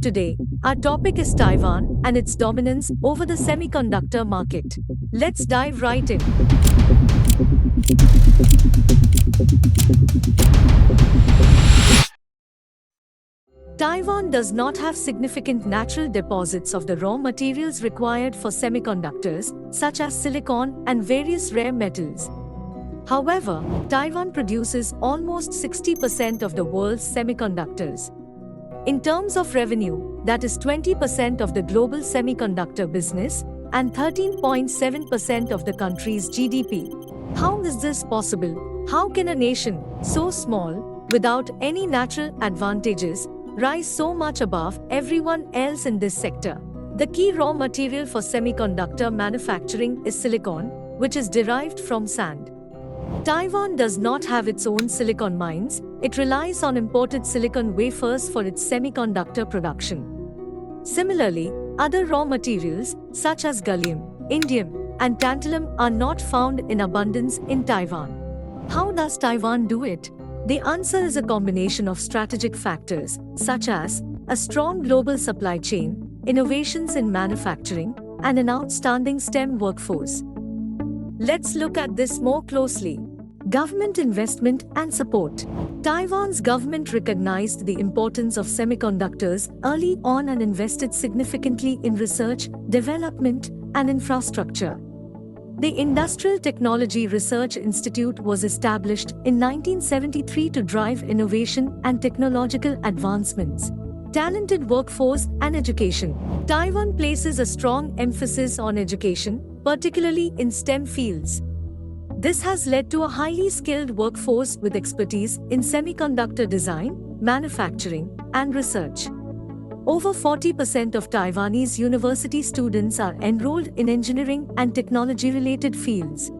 Today, our topic is Taiwan and its dominance over the semiconductor market. Let's dive right in. Taiwan does not have significant natural deposits of the raw materials required for semiconductors, such as silicon and various rare metals. However, Taiwan produces almost 60% of the world's semiconductors. In terms of revenue, that is 20% of the global semiconductor business and 13.7% of the country's GDP. How is this possible? How can a nation so small, without any natural advantages, rise so much above everyone else in this sector? The key raw material for semiconductor manufacturing is silicon, which is derived from sand. Taiwan does not have its own silicon mines. It relies on imported silicon wafers for its semiconductor production. Similarly, other raw materials, such as gallium, indium, and tantalum are not found in abundance in Taiwan. How does Taiwan do it? The answer is a combination of strategic factors, such as a strong global supply chain, innovations in manufacturing, and an outstanding STEM workforce. Let's look at this more closely. Government investment and support. Taiwan's government recognized the importance of semiconductors early on and invested significantly in research, development, and infrastructure. The Industrial Technology Research Institute was established in 1973 to drive innovation and technological advancements. Talented workforce and education. Taiwan places a strong emphasis on education, particularly in STEM fields. This has led to a highly skilled workforce with expertise in semiconductor design, manufacturing, and research. Over 40% of Taiwanese university students are enrolled in engineering and technology-related fields.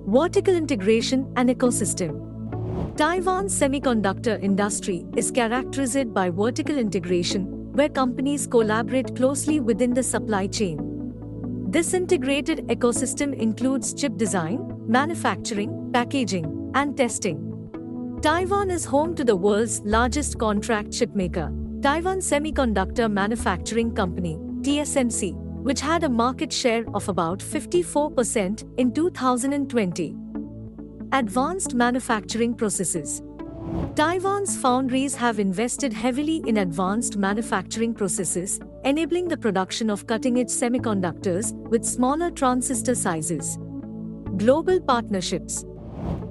Vertical integration and ecosystem. Taiwan's semiconductor industry is characterized by vertical integration, where companies collaborate closely within the supply chain. This integrated ecosystem includes chip design, manufacturing, packaging, and testing. Taiwan is home to the world's largest contract chipmaker, Taiwan Semiconductor Manufacturing Company, TSMC, which had a market share of about 54% in 2020. Advanced manufacturing processes. Taiwan's foundries have invested heavily in advanced manufacturing processes, enabling the production of cutting-edge semiconductors with smaller transistor sizes. Global partnerships.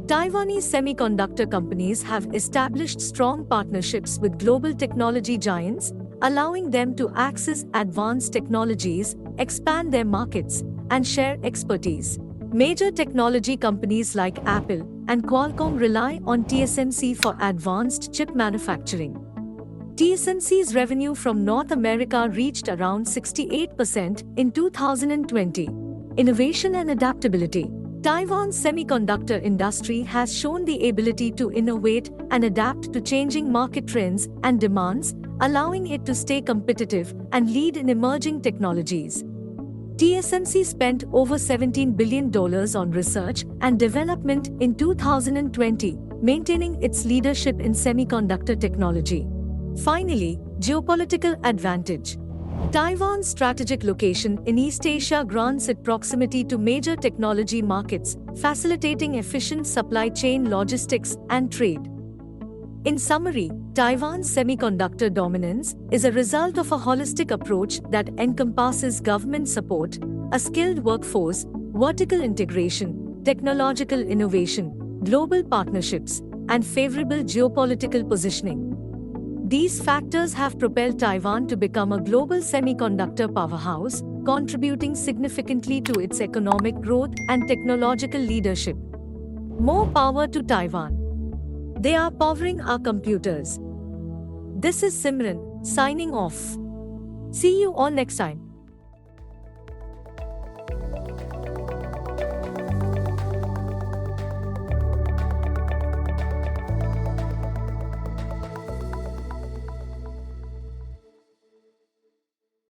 Taiwanese semiconductor companies have established strong partnerships with global technology giants, allowing them to access advanced technologies, expand their markets, and share expertise. Major technology companies like Apple and Qualcomm rely on TSMC for advanced chip manufacturing. TSMC's revenue from North America reached around 68% in 2020. Innovation and adaptability. Taiwan's semiconductor industry has shown the ability to innovate and adapt to changing market trends and demands, allowing it to stay competitive and lead in emerging technologies. TSMC spent over $17 billion on research and development in 2020, maintaining its leadership in semiconductor technology. Finally, geopolitical advantage. Taiwan's strategic location in East Asia grants it proximity to major technology markets, facilitating efficient supply chain logistics and trade. In summary, Taiwan's semiconductor dominance is a result of a holistic approach that encompasses government support, a skilled workforce, vertical integration, technological innovation, global partnerships, and favorable geopolitical positioning. These factors have propelled Taiwan to become a global semiconductor powerhouse, contributing significantly to its economic growth and technological leadership. More power to Taiwan. They are powering our computers. This is Simran, signing off. See you all next time.